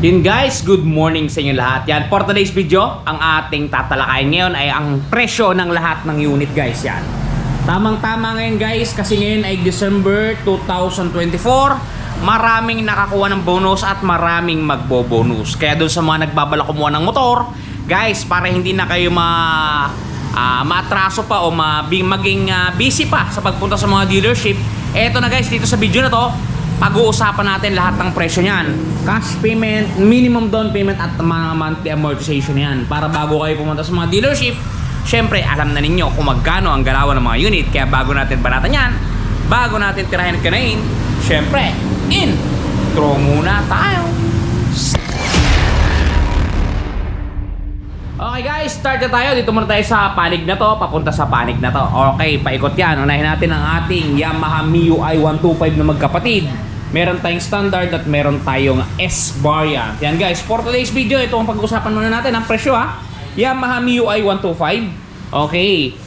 Yun guys, good morning sa inyo lahat. Yan, for today's video, ang ating tatalakayin ngayon ay ang presyo ng lahat ng unit guys. Yan, tamang-tama ngayon guys, kasi ngayon ay December 2024. Maraming nakakuha ng bonus at maraming magbo-bonus. Kaya doon sa mga nagbabalak kumuha ng motor, guys, para hindi na kayo maatraso pa o maging busy pa sa pagpunta sa mga dealership, eto na guys, dito sa video na to, pag-uusapan natin lahat ng presyo niyan. Cash payment, minimum down payment at mga monthly amortization yan. Para bago kayo pumunta sa mga dealership, syempre alam na ninyo kung magkano ang galawan ng mga unit. Kaya bago natin banatan yan, bago natin tirahin at kanain, syempre, intro muna tayo. Okay guys, start na tayo. Dito muna tayo sa panig na to, papunta sa panig na to. Okay, paikot yan. Unahin natin ang ating Yamaha MIUI 125 na magkapatid. Meron tayong standard at meron tayong S variant. Yan guys, for today's video, ito ang pag-usapan muna natin ang presyo ha. Yamaha MIUI 125. Okay.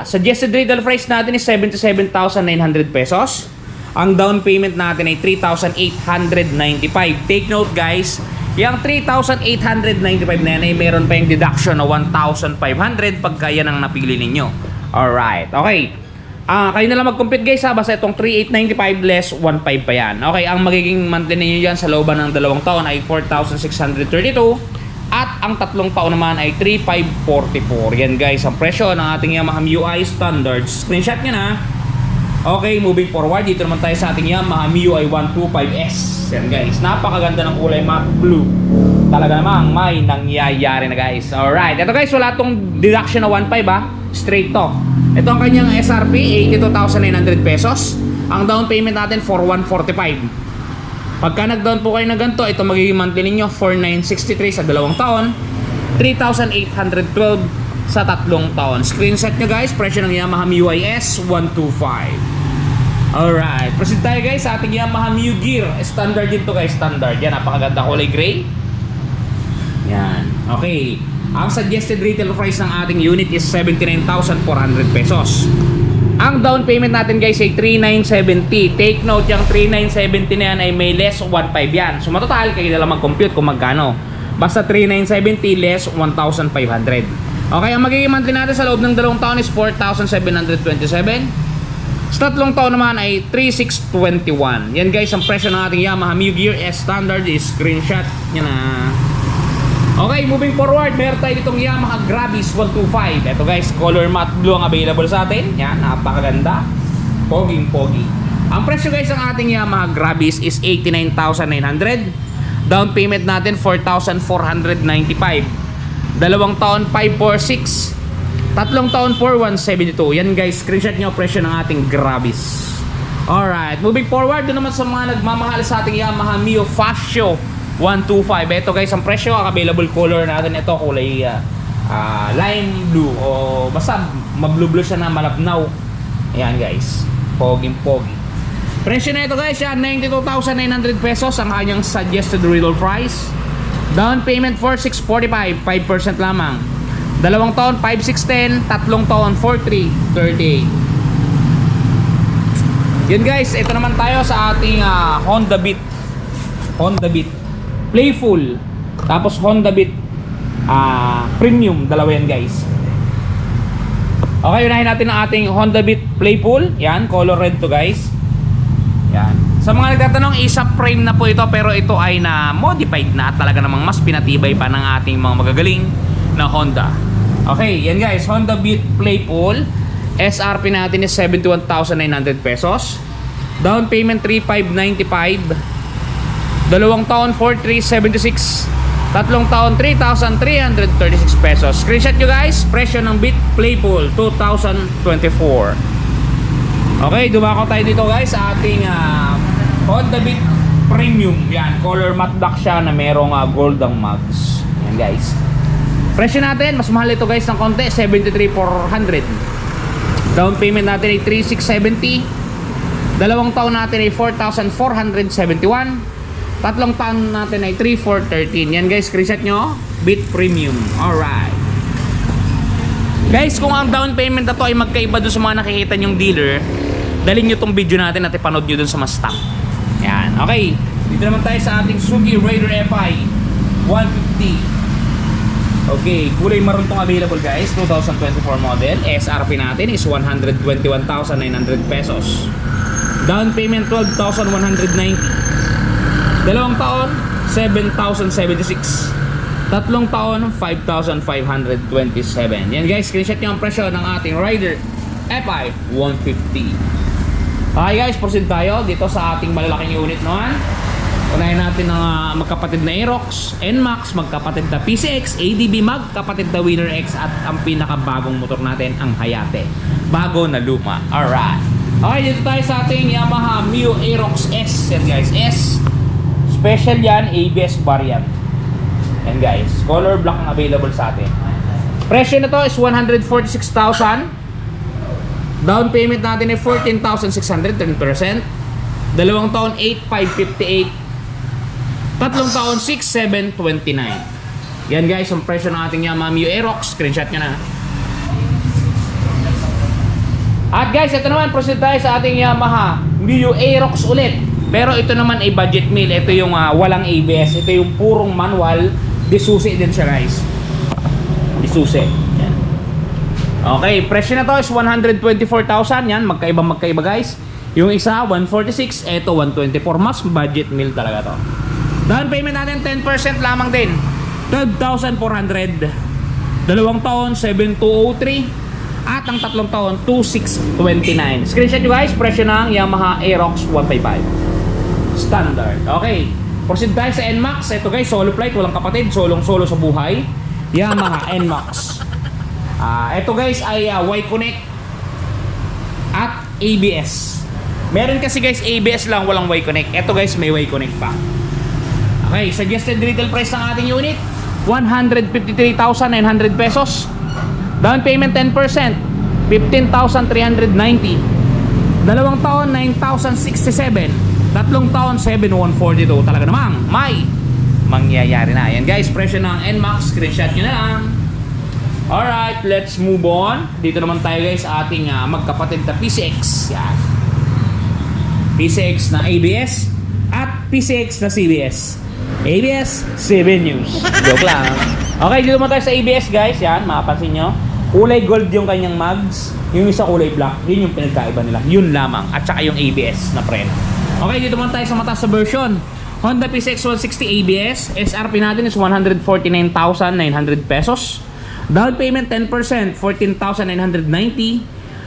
Suggested retail price natin is 77,900 pesos. Ang down payment natin ay 3,895. Take note guys, yung 3,895 na yan ay meron pa yung deduction na 1,500 pagka yan ang napili ninyo. Alright, okay. Kayo na lang mag-compute guys ha, basta itong 3,895 less 1,500 pa yan. Okay, ang magiging monthly ninyo dyan sa looban ng 2 taon ay 4,632. At ang 3 taon naman ay 3,544. Yan guys, ang presyo ng ating Yamaha MIUI standard. Screenshot nyo na. Okay, moving forward, dito naman tayo sa ating Yamaha MIUI 125S. Yan guys, napakaganda ng kulay matte blue. Talaga namang may nangyayari na guys. Alright, ito guys, wala tong deduction na 1,500 ha. Straight to. Ito ang kanyang SRP, 82,900 pesos. Ang down payment natin, 4,145. Pagka nag-down po kayo na ganito, ito magiging monthly ninyo, 4,963 sa 2 taon, 3,812 sa 3 taon. Screenshot nyo guys, presyo ng Yamaha MIUI S125. Alright, proceed tayo guys sa ating Yamaha Miu Gear. Standard din to guys, standard. Yan, napakaganda, kulay gray. Yan, okay. Ang suggested retail price ng ating unit is 79,400 pesos. Ang down payment natin guys ay 3,970. Take note, yung 3,970 na yan ay may less 1,500 yan. So matotal, kayo na lang mag-compute kung magkano. Basta 3,970 less 1,500. Okay, ang magiging monthly natin sa loob ng 2 taon is 4,727. Sa 3 taon naman ay 3,621. Yan guys, ang presyo ng ating Yamaha Miu Gear S standard is screenshot nyo na. Okay, moving forward, meron tayo ditong Yamaha Gravis 125. Ito guys, color matte blue ang available sa atin. Yan, napakaganda. Poging-pogi. Ang presyo guys ng ating Yamaha Gravis is 89,900. Down payment natin 4,495. 2 taon 546. 3 taon 4,172. Yan guys, screenshot nyo presyo ng ating Gravis. Alright, moving forward, doon naman sa mga nagmamahal sa ating Yamaha Mio Fascio 125. Ito guys, ang presyo, ang available color natin ito kulay lime blue o basta mablue-blue siya na malabnaw. Ayan guys, poging-pogi. Presyo na ito guys, 92,900 pesos ang kanyang suggested retail price. Down payment 4,645, 5% lamang. 2 taon 5,610, 3 taon 4,338. Yun guys, ito naman tayo sa ating Honda Beat Playful, tapos Honda Beat Premium, dalawa yan guys. Okay, unahin natin ang ating Honda Beat Playful. Yan, color red to guys. Yan, sa mga nagtatanong, isa frame na po ito, pero ito ay na modified na, talaga namang mas pinatibay pa ng ating mga magagaling na Honda. Okay, yan guys, Honda Beat Playful. SRP natin is 71,900 pesos. Down payment 3,595. 2 taon 4,376. 3 taon 3,336 pesos. Screenshot nyo guys, presyo ng Beat Playful 2024. Okay, dumako tayo dito guys sa ating Honda Beat Premium. Yan, color matte black siya na merong gold ang mugs. Yan guys, presyo natin, mas mahal ito guys ng konti, 73,400. Down payment natin ay 3,670. 2 taon natin ay 4,471. 3 taon natin ay 3,413. Yan guys, screenshot nyo, Beat Premium. Alright guys, kung ang down payment na to ay magkaiba dun sa mga nakikita nyong dealer, dalhin nyo tong video natin at ipanood nyo dun sa mas stock. Yan, okay. Dito naman tayo sa ating Suzuki Raider FI 150. Okay, kulay maroon tong available guys, 2024 model. SRP natin is 121,900 pesos. Down payment 12,190. Dalawang taon 7,076. Tatlong taon 5,527. Yan guys, screenshot nyo ang presyo ng ating Raider FI 150. Okay guys, proceed tayo dito sa ating malalaking unit naman. Unahin natin ang magkapatid na Aerox, NMAX, magkapatid na PCX, ADB, magkapatid na Winner X, at ang pinakabagong motor natin, ang Hayate. Bago na luma. Alright. Okay, dito tayo sa ating Yamaha Mio Aerox S. Yan guys, S. Special yan, ABS variant. Yan guys, color black ang available sa atin. Presyo na to is 146,000. Down payment natin ay 14,600, 10%. Dalawang taon 8,558. Tatlong taon 6,729. Yan guys, ang presyo ng ating Yamaha Mio Aerox. Screenshot nyo na. At guys, ito naman, proceed tayo sa ating Yamaha Mio Aerox ulit. Pero ito naman ay budget meal. Ito yung walang ABS. Ito yung purong manual. Disusi din siya guys. Disusi. Yan. Okay, presyo na to is 124,000. Yan, magkaiba guys. Yung isa 146, ito 124. Mas budget meal talaga to. Down payment natin 10% lamang din, 12,400. Dalawang taon 7,203. At ang tatlong taon 2,629. Screenshot nyo guys, presyo ng Yamaha Aerox 155 standard. Okay, proceed tayo sa NMAX. Ito guys, solo flight, walang kapatid, solo sa buhay, Yamaha NMAX. Ito guys ay Y-Connect at ABS. Meron kasi guys ABS lang, walang Y-Connect. Ito guys may Y-Connect pa. Okay, suggested retail price ng ating unit 153,900 pesos. Down payment 10%, 15,390. Dalawang taon 9,067. Tatlong taon 7,142. Talaga namang may mangyayari na. Yan guys, presyo ng NMAX. Screenshot nyo na lang. Alright, let's move on. Dito naman tayo guys sa ating magkapatid na PCX. Yan, PCX na ABS at PCX na CBS. ABS, 7 News. Joke lang. Okay, dito naman tayo sa ABS guys. Yan, makapansin nyo, kulay gold yung kanyang mags. Yung isa kulay black. Yun yung pinagkaiba nila. Yun lamang. At saka yung ABS na preno. Okay, dito naman tayo sa mataas sa version. Honda PCX 160 ABS. SRP natin is 149,900 pesos. Down payment 10%, 14,990.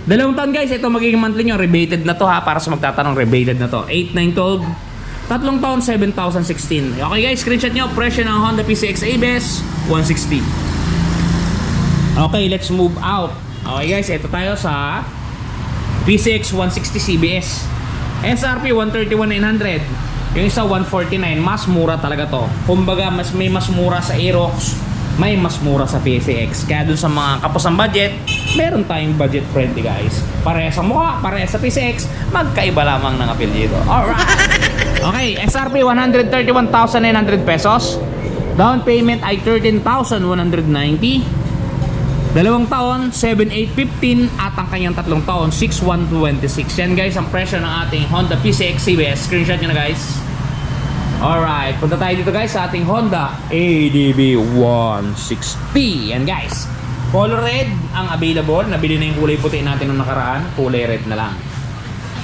Dalawang taon guys, ito magiging monthly nyo. Rebated na to ha, para sa magtatanong, rebated na to. 8, 9, 12. Tatlong taon 7,016. Okay guys, screenshot nyo. Presyo ng Honda PCX ABS 160. Okay, let's move out. Okay guys, ito tayo sa PCX 160 CBS. SRP 131,900. Yung isa 149. Mas mura talaga to. Kumbaga, may mas mura sa Aerox, may mas mura sa PCX. Kaya dun sa mga kapos ng budget, meron tayong budget friendly guys. Parehas sa mukha, parehas sa PCX, magkaiba lamang ng apelyido. Alright. Okay, SRP 131,900 pesos. Down payment ay 13,190. Dalawang taon 7,815. At ang kanyang tatlong taon 6,126. Yan guys ang presyo ng ating Honda PCX CBS. Screenshot nyo na guys. Alright, punta tayo dito guys sa ating Honda ADB 160. Yan guys, color red ang available. Nabili na yung kulay puti natin nung nakaraan. Kulay red na lang.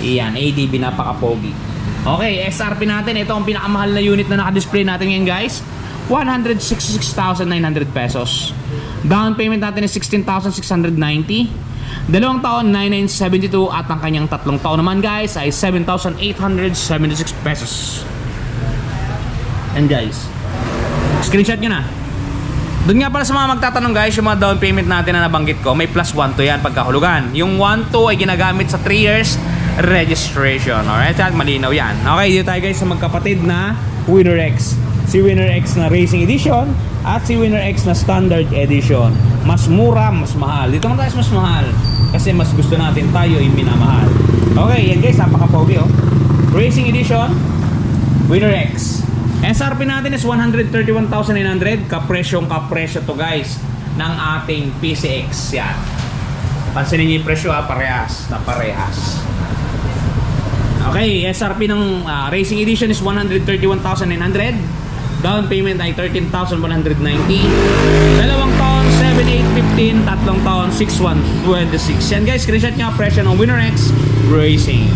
Iyan, ADB, napaka-pogi. Okay, SRP natin, ito ang pinakamahal na unit na naka-display natin ngayon guys, 166,900 pesos. Down payment natin is 16,690. Dalawang taon 9,972. At ang kanyang tatlong taon naman guys ay 7,876 pesos. And guys, screenshot nyo na. Doon nga pala sa mga magtatanong guys, yung mga down payment natin na nabanggit ko, may plus 1 to yan pagkahulugan. Yung 1 to ay ginagamit sa 3 years registration. Alright, at malinaw yan. Okay, dito tayo guys sa magkapatid na Winner X. Si Winner X na Racing Edition at si Winner X na Standard Edition. Mas mura, mas mahal. Dito naman tayo mas mahal kasi mas gusto natin tayo yung minamahal. Okay, yan guys, napaka-pogi oh. Racing Edition, Winner X. SRP natin is 131,900. Kapresyo to guys ng ating PCX. Yan, pansinin niyo yung presyo ha, parehas na parehas. Okay, SRP ng Racing Edition is 131,900. Down payment ay 13,190. Dalawang taon, 7,815. Tatlong taon, 6,126. Yan guys, screenshot nyo presyo ng WinnerX Racing.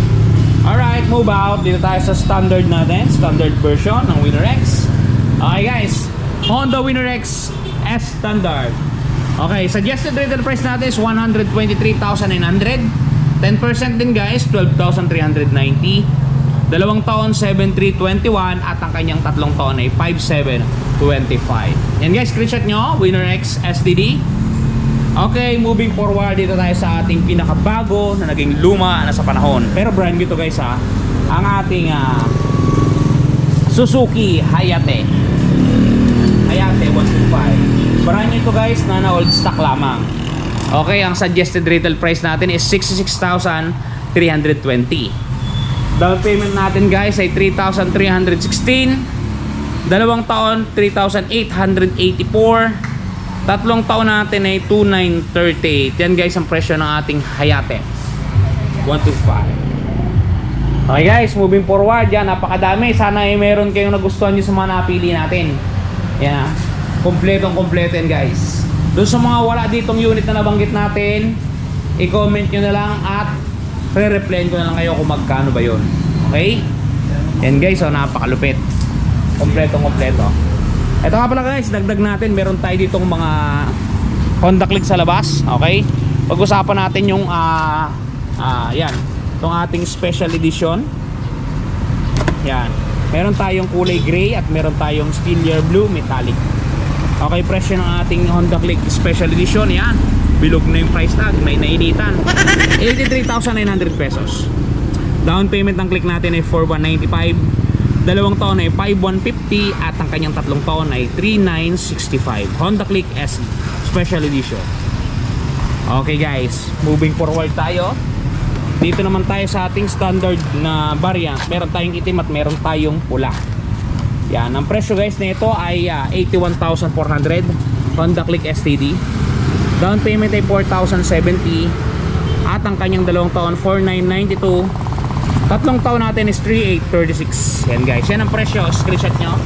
Alright, move out. Dito tayo sa standard natin. Standard version ng WinnerX. Okay guys, Honda WinnerX S Standard. Okay, suggested retail price natin is 123,900. 10% din guys, 12,390. Dalawang taon, 7,321. At ang kanyang tatlong taon ay 5,725. Yan guys, screenshot nyo, WinnerX STD. Okay, moving forward, dito tayo sa ating pinakabago na naging luma na sa panahon. Pero brand new to guys ha. Ang ating Suzuki Hayate. Hayate 125. Brand new to guys, na old stock lamang. Okay, ang suggested retail price natin is 66,320. Down payment natin guys ay 3,316. Dalawang taon, 3,884. Tatlong taon natin ay 2,938. Yan guys ang presyo ng ating Hayate 125. Okay guys, moving forward. Yan, napakadami. Sana ay meron kayong nagustuhan nyo sa mga napili natin. Yan, kompletong-kompleto yan guys. Doon sa mga wala ditong unit na nabanggit natin, i-comment nyo na lang at re-replyan ko na lang kayo kung magkano ba yun. Okay? Yan guys, so napakalupit. Kompletong-kompleto. Ito nga pala guys, dagdag natin, meron tayo ditong mga Honda Click sa labas. Okay? Pag-usapan natin yung yan, itong ating special edition. Yan. Meron tayong kulay gray at meron tayong steel blue metallic. Okay, presyo ng ating Honda Click special edition. Yan. Bilog na yung price tag, may nainitan. 83,900 pesos. Down payment ng Click natin ay 4,195. Dalawang taon ay 5,150 at ang kanyang tatlong taon ay 3,965. Honda Click S Special Edition. Okay guys, moving forward tayo. Dito naman tayo sa ating standard na variant. Meron tayong itim at meron tayong pula. Yan, ang presyo guys na ito ay 81,400. Honda Click STD. Down payment ay 4,070 at ang kanyang dalawang taon 4,992. Tatlong taon natin is 3,836. Yan guys, yan ang presyo. Screenshot nyo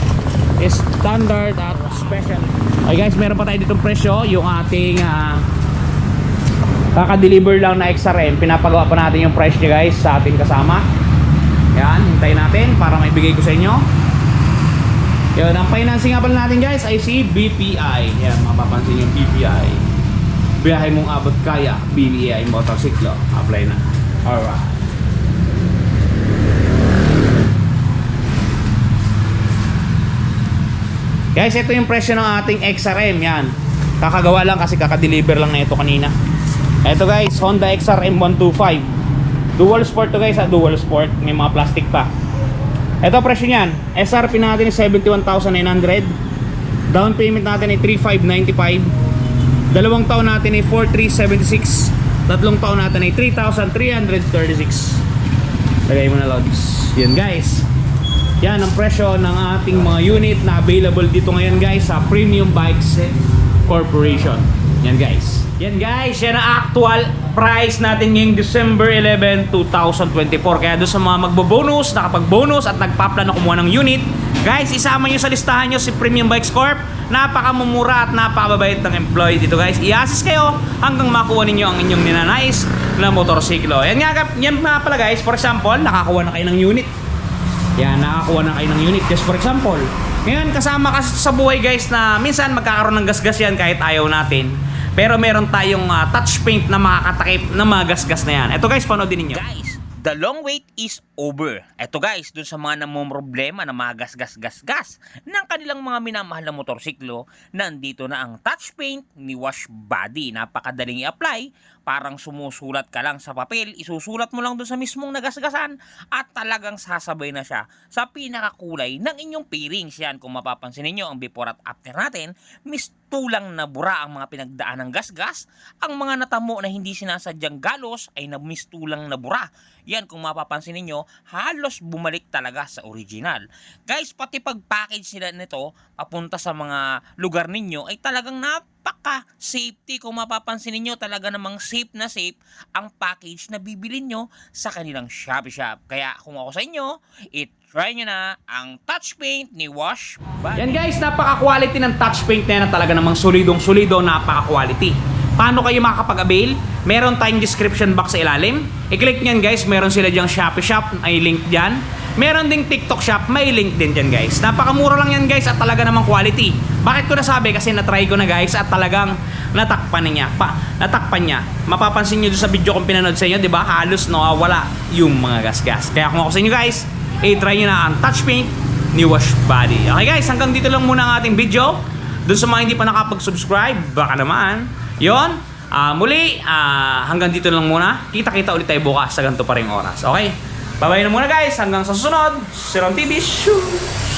is standard at special. Okay guys, meron pa tayo ditong presyo. Yung ating kaka-deliver lang na XRM, pinapagawa pa natin yung price nyo guys sa ating kasama. Yan, hintayin natin para maibigay ko sa inyo. Yan, ang financing nga pala natin guys ay si BPI. Yan, mapapansin yung BPI. Biyahe mong abot kaya, BPI motorsiklo. Apply na. Alright. Guys, ito yung presyo ng ating XRM. Yan, kakagawa lang kasi kakadeliver lang na ito kanina. Ito guys, Honda XRM 125. Dual sport to guys, dual sport. May mga plastic pa. Ito presyo nyan, SRP natin is 71,900. Down payment natin ay 3,595. Dalawang taon natin ay 4,376. Tatlong taon natin ay 3,336. Lagay mo na logs. Yan guys, yan ang presyo ng ating mga unit na available dito ngayon guys sa Premium Bikes Corporation. Yan guys. Yan guys, yan ang actual price natin ngayong December 11, 2024. Kaya doon sa mga magbo-bonus, nakapag-bonus at nagpaplano kumuha ng unit, guys, isama nyo sa listahan nyo si Premium Bikes Corp. Napakamumura at napakababait ng employee dito guys. I-assist kayo hanggang makuha ninyo ang inyong ninanais na motorsiklo. Yan nga, yan nga pala guys, for example, nakakuha na kayo ng unit. Yan, nakakuha na kayo ng unit. Just for example, ngayon kasama kasi sa buhay guys na minsan magkakaroon ng gasgas yan kahit ayaw natin. Pero meron tayong touch paint na makakatakip na mga gasgas na yan. Ito guys, panoodin ninyo. Guys, the long wait is over. Ito guys, dun sa mga namumroblema na mga gas ng kanilang mga minamahal na motorsiklo, nandito na ang touch paint ni Wash Body. Napakadaling i-apply. Parang sumusulat ka lang sa papel, isusulat mo lang dun sa mismong nagasgasan at talagang sasabay na siya sa pinakakulay ng inyong pairings. Yan, kung mapapansin niyo ang before at after natin, mistulang na bura ang mga pinagdaan ng gasgas. Ang mga natamo na hindi sinasadyang galos ay mistulang na bura. Yan, kung mapapansin niyo, halos bumalik talaga sa original. Guys, pati pag-package nila nito papunta sa mga lugar ninyo ay talagang napaka-safety. Kung mapapansin niyo talaga namang safe na safe ang package na bibilin nyo sa kanilang Shopee Shop. Kaya kung ako sa inyo, try nyo na ang touch paint ni Wash Body. Yan guys, napaka-quality ng touch paint na yan, talaga namang solidong-solido, napaka-quality. Paano kayo makakapag-avail? Meron tayong description box sa ilalim. I-click nyan guys, meron sila dyang Shopee Shop, may link dyan. Meron ding TikTok Shop, may link din dyan guys. Napakamura lang yan guys at talaga namang quality. Bakit ko nasabi? Kasi natry ko na guys at talagang natakpan niya. Natakpan niya. Mapapansin nyo doon sa video kong pinanood sa inyo, di ba? Halos nawawala yung mga gas-gas. Kaya kung ako sa inyo guys, try nyo na ang touch paint ni Wash Body. Okay guys, hanggang dito lang muna ang ating video. Doon sa mga hindi pa nakapag-subscribe, baka naman. Yon, muli, hanggang dito lang muna. Kita-kita ulit tayo bukas sa ganito pa ring oras. Okay? Bye-bye na muna guys. Hanggang sa susunod. Si Ron TV. Shoo!